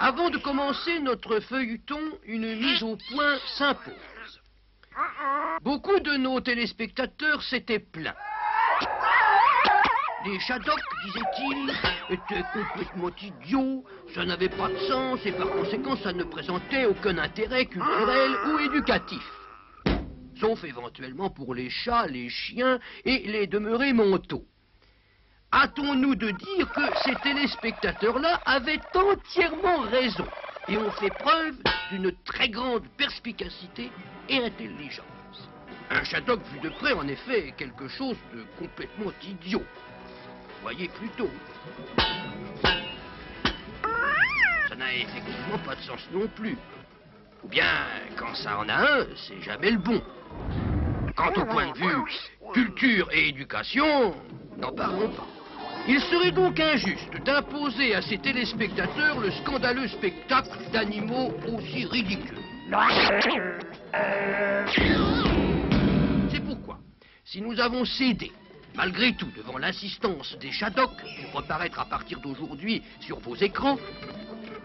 Avant de commencer notre feuilleton, une mise au point s'impose. Beaucoup de nos téléspectateurs s'étaient plaints. Les Shadocks, disaient-ils, étaient complètement idiots, ça n'avait pas de sens et par conséquent ça ne présentait aucun intérêt culturel ou éducatif. Sauf éventuellement pour les chats, les chiens et les demeurés mentaux. Hâtons-nous de dire que ces téléspectateurs-là avaient entièrement raison et ont fait preuve d'une très grande perspicacité et intelligence. Un Shadok vu de près, en effet, est quelque chose de complètement idiot. Voyez plutôt. Ça n'a effectivement pas de sens non plus. Ou bien, quand ça en a un, c'est jamais le bon. Quant au point de vue culture et éducation, n'en parlons pas. Il serait donc injuste d'imposer à ces téléspectateurs le scandaleux spectacle d'animaux aussi ridicules. C'est pourquoi, si nous avons cédé, malgré tout, devant l'insistance des Shadocks pour reparaître à partir d'aujourd'hui sur vos écrans,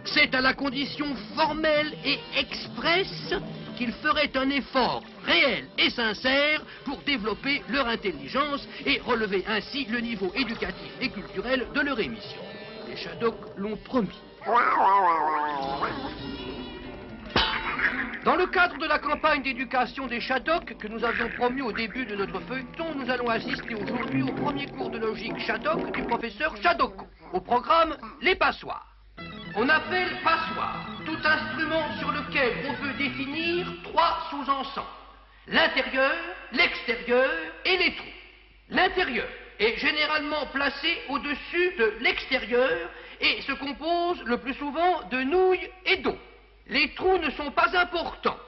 c'est à la condition formelle et expresse qu'ils feraient un effort réel et sincère pour développer leur intelligence et relever ainsi le niveau éducatif et culturel de leur émission. Les Shadocks l'ont promis. Dans le cadre de la campagne d'éducation des Shadocks que nous avions promu au début de notre feuilleton, nous allons assister aujourd'hui au premier cours de logique Shadok du professeur Shadoko, au programme Les Passoires. On appelle passoire tout instrument sur lequel on peut définir trois sous-ensembles. L'intérieur, l'extérieur et les trous. L'intérieur est généralement placé au-dessus de l'extérieur et se compose le plus souvent de nouilles et d'eau. Les trous ne sont pas importants.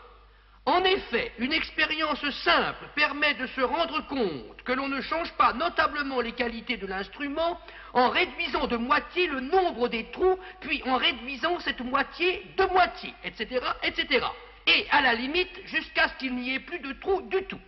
En effet, une expérience simple permet de se rendre compte que l'on ne change pas notablement les qualités de l'instrument en réduisant de moitié le nombre des trous, puis en réduisant cette moitié de moitié, etc., etc. Et à la limite, jusqu'à ce qu'il n'y ait plus de trous du tout.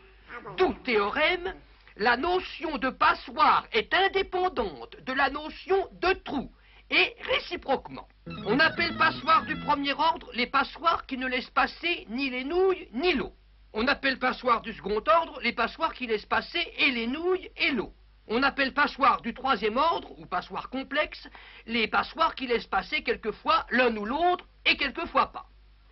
D'où théorème, la notion de passoire est indépendante de la notion de trou, et réciproquement. On appelle passoires du premier ordre les passoires qui ne laissent passer ni les nouilles ni l'eau. On appelle passoires du second ordre les passoires qui laissent passer et les nouilles et l'eau. On appelle passoires du troisième ordre, ou passoires complexes, les passoires qui laissent passer quelquefois l'un ou l'autre et quelquefois pas.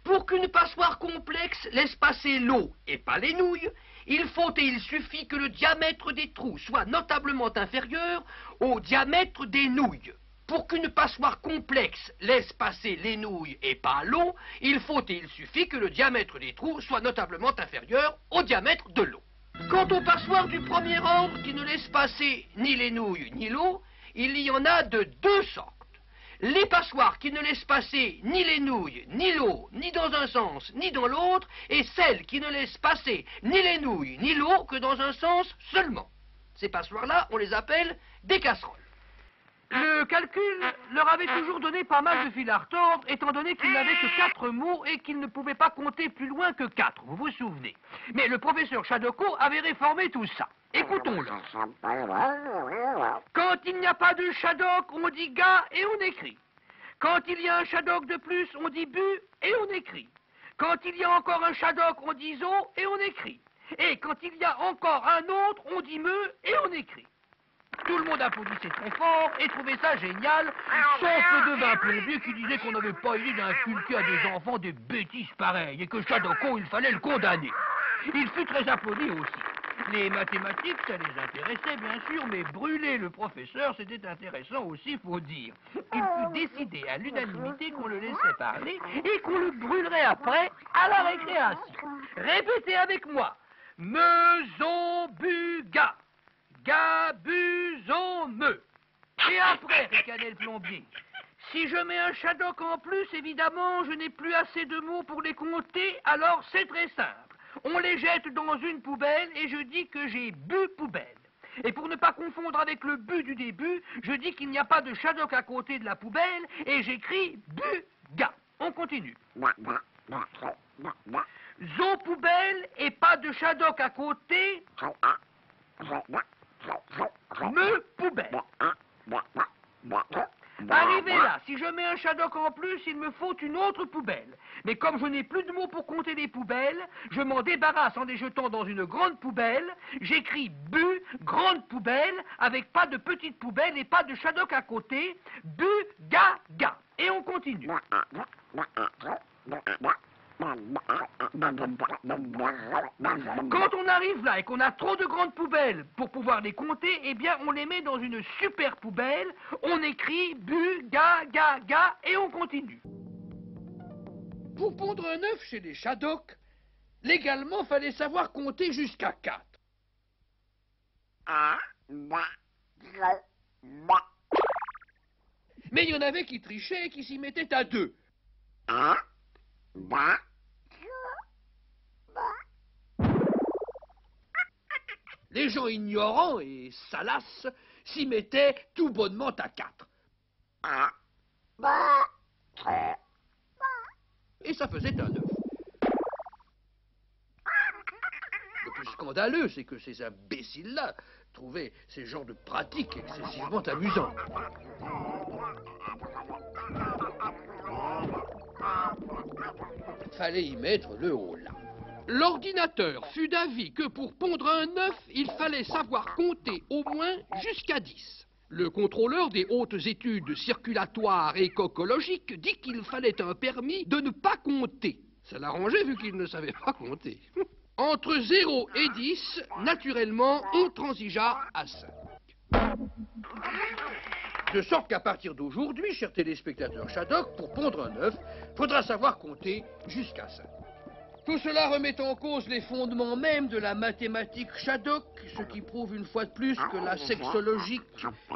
Pour qu'une passoire complexe laisse passer l'eau et pas les nouilles, il faut et il suffit que le diamètre des trous soit notablement inférieur au diamètre des nouilles. Pour qu'une passoire complexe laisse passer les nouilles et pas l'eau, il faut et il suffit que le diamètre des trous soit notablement inférieur au diamètre de l'eau. Quant aux passoires du premier ordre qui ne laissent passer ni les nouilles ni l'eau, il y en a de deux sortes. Les passoires qui ne laissent passer ni les nouilles, ni l'eau, ni dans un sens, ni dans l'autre, et celles qui ne laissent passer ni les nouilles, ni l'eau que dans un sens seulement. Ces passoires-là, on les appelle des casseroles. Le calcul leur avait toujours donné pas mal de fil à retordre, étant donné qu'ils n'avaient que 4 mots et qu'ils ne pouvaient pas compter plus loin que 4, vous vous souvenez. Mais le professeur Shadoko avait réformé tout ça. Écoutons-le. Quand il n'y a pas de Shadok, on dit gars et on écrit. Quand il y a un Shadok de plus, on dit bu et on écrit. Quand il y a encore un Shadok, on dit zo et on écrit. Et quand il y a encore un autre, on dit me et on écrit. Tout le monde applaudissait très fort et trouvait ça génial, sauf le devin plombier qui disait qu'on n'avait pas idée d'inculquer à des enfants des bêtises pareilles et que Shadoko, il fallait le condamner. Il fut très applaudi aussi. Les mathématiques, ça les intéressait bien sûr, mais brûler le professeur, c'était intéressant aussi, faut dire. Il fut décidé à l'unanimité qu'on le laisserait parler et qu'on le brûlerait après à la récréation. Répétez avec moi. Meuzon-bu-ga. Gabuzon-me. Et après, ricanait le plombier. Si je mets un Shadok en plus, évidemment, je n'ai plus assez de mots pour les compter, alors c'est très simple. On les jette dans une poubelle et je dis que j'ai bu poubelle. Et pour ne pas confondre avec le bu du début, je dis qu'il n'y a pas de Shadok à côté de la poubelle et j'écris bu-ga. On continue. Zo poubelle et pas de Shadok à côté. Me poubelle. Par arrivé là, si je mets un Shadok en plus, il me faut une autre poubelle. Mais comme je n'ai plus de mots pour compter les poubelles, je m'en débarrasse en les jetant dans une grande poubelle. J'écris bu, grande poubelle, avec pas de petite poubelle et pas de Shadok à côté. Bu, ga, ga. Et on continue. Quand on arrive là et qu'on a trop de grandes poubelles pour pouvoir les compter, eh bien on les met dans une super poubelle, on écrit bu, ga, ga, ga et on continue. Pour pondre un œuf chez les Shadok, légalement fallait savoir compter jusqu'à 4. Mais il y en avait qui trichaient et qui s'y mettaient à 2. Les gens ignorants et salaces s'y mettaient tout bonnement à 4. Et ça faisait un œuf. Le plus scandaleux, c'est que ces imbéciles-là trouvaient ces genres de pratiques excessivement amusants. Fallait y mettre le haut là. L'ordinateur fut d'avis que pour pondre un œuf, il fallait savoir compter au moins jusqu'à 10. Le contrôleur des hautes études circulatoires et cocologiques dit qu'il fallait un permis de ne pas compter. Ça l'arrangeait vu qu'il ne savait pas compter. Entre 0 et 10, naturellement, on transigea à 5. De sorte qu'à partir d'aujourd'hui, chers téléspectateurs Shadok, pour pondre un œuf, faudra savoir compter jusqu'à 5. Tout cela remet en cause les fondements même de la mathématique Shadok, ce qui prouve une fois de plus que la sexologique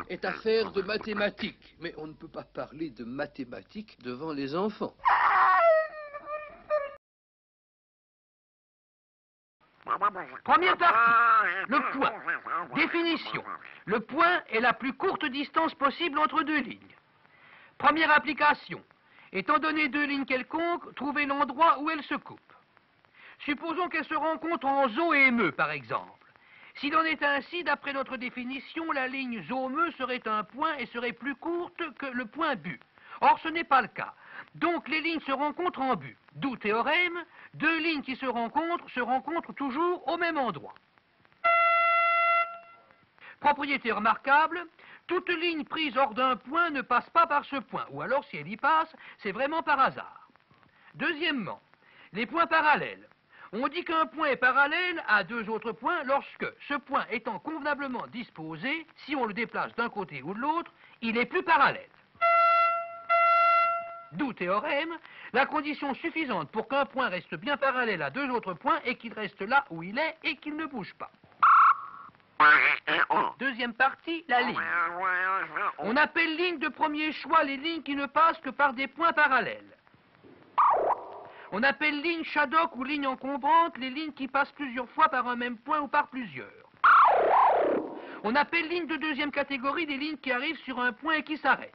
est affaire de mathématiques. Mais on ne peut pas parler de mathématiques devant les enfants. Première partie, le point. Définition. Le point est la plus courte distance possible entre deux lignes. Première application. Étant donné deux lignes quelconques, trouvez l'endroit où elles se coupent. Supposons qu'elles se rencontrent en zo et me, par exemple. S'il en est ainsi, d'après notre définition, la ligne zo-me serait un point et serait plus courte que le point bu. Or, ce n'est pas le cas. Donc, les lignes se rencontrent en but. D'où théorème, deux lignes qui se rencontrent toujours au même endroit. Propriété remarquable, toute ligne prise hors d'un point ne passe pas par ce point, ou alors si elle y passe, c'est vraiment par hasard. Deuxièmement, les points parallèles. On dit qu'un point est parallèle à deux autres points lorsque, ce point étant convenablement disposé, si on le déplace d'un côté ou de l'autre, il est plus parallèle. D'où théorème, la condition suffisante pour qu'un point reste bien parallèle à deux autres points est qu'il reste là où il est et qu'il ne bouge pas. Deuxième partie, la ligne. On appelle ligne de premier choix les lignes qui ne passent que par des points parallèles. On appelle ligne Shadok ou ligne encombrante les lignes qui passent plusieurs fois par un même point ou par plusieurs. On appelle ligne de deuxième catégorie des lignes qui arrivent sur un point et qui s'arrêtent.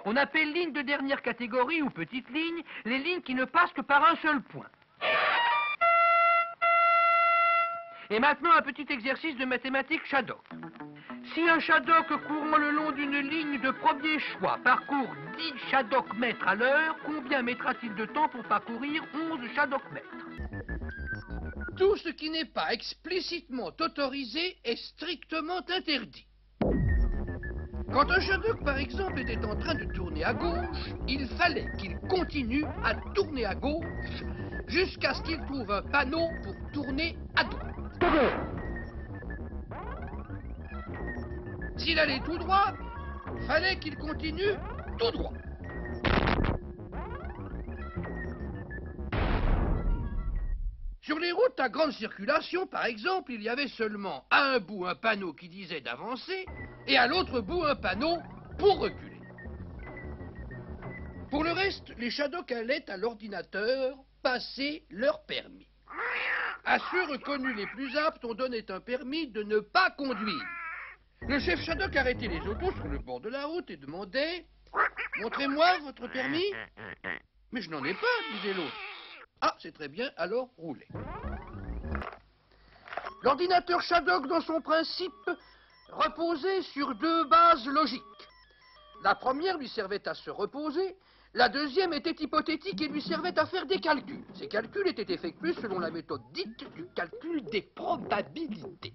On appelle ligne de dernière catégorie ou petite ligne les lignes qui ne passent que par un seul point. Et maintenant, un petit exercice de mathématiques Shadok. Si un Shadok courant le long d'une ligne de premier choix parcourt 10 Shadok mètres à l'heure, combien mettra-t-il de temps pour parcourir 11 Shadok mètres? Tout ce qui n'est pas explicitement autorisé est strictement interdit. Quand un Shadok, par exemple, était en train de tourner à gauche, il fallait qu'il continue à tourner à gauche jusqu'à ce qu'il trouve un panneau pour tourner à droite. S'il allait tout droit, fallait qu'il continue tout droit. Sur les routes à grande circulation, par exemple, il y avait seulement à un bout un panneau qui disait d'avancer et à l'autre bout un panneau pour reculer. Pour le reste, les Shadok allaient à l'ordinateur passer leur permis. À ceux reconnus les plus aptes, on donnait un permis de ne pas conduire. Le chef Shadok arrêtait les autos sur le bord de la route et demandait « Montrez-moi votre permis ?»« Mais je n'en ai pas, disait l'autre. »« Ah, c'est très bien, alors roulez. » L'ordinateur Shadok, dans son principe, reposait sur deux bases logiques. La première lui servait à se reposer, la deuxième était hypothétique et lui servait à faire des calculs. Ces calculs étaient effectués selon la méthode dite du calcul des probabilités.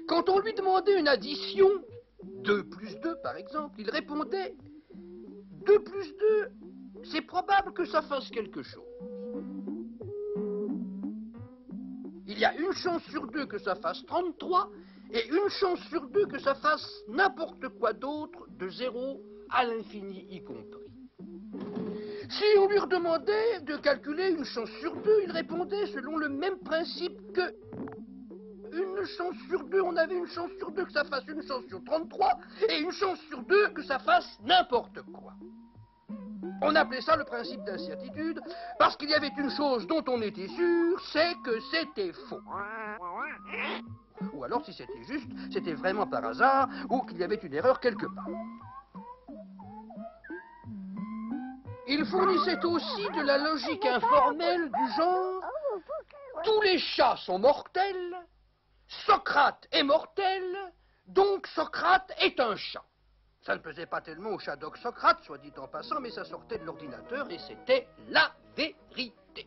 Quand on lui demandait une addition, 2 plus 2 par exemple, il répondait 2 plus 2, c'est probable que ça fasse quelque chose. Il y a une chance sur 2 que ça fasse 33 et une chance sur 2 que ça fasse n'importe quoi d'autre, de 0 à l'infini y compris. Si on lui redemandait de calculer une chance sur 2, il répondait selon le même principe que une chance sur 2, on avait une chance sur 2 que ça fasse une chance sur 33 et une chance sur 2 que ça fasse n'importe quoi. On appelait ça le principe d'incertitude parce qu'il y avait une chose dont on était sûr, c'est que c'était faux. Ou alors, si c'était juste, c'était vraiment par hasard ou qu'il y avait une erreur quelque part. Il fournissait aussi de la logique informelle du genre « Tous les chats sont mortels, Socrate est mortel, donc Socrate est un chat ». Ça ne pesait pas tellement au Shadok Socrate, soit dit en passant, mais ça sortait de l'ordinateur et c'était la vérité.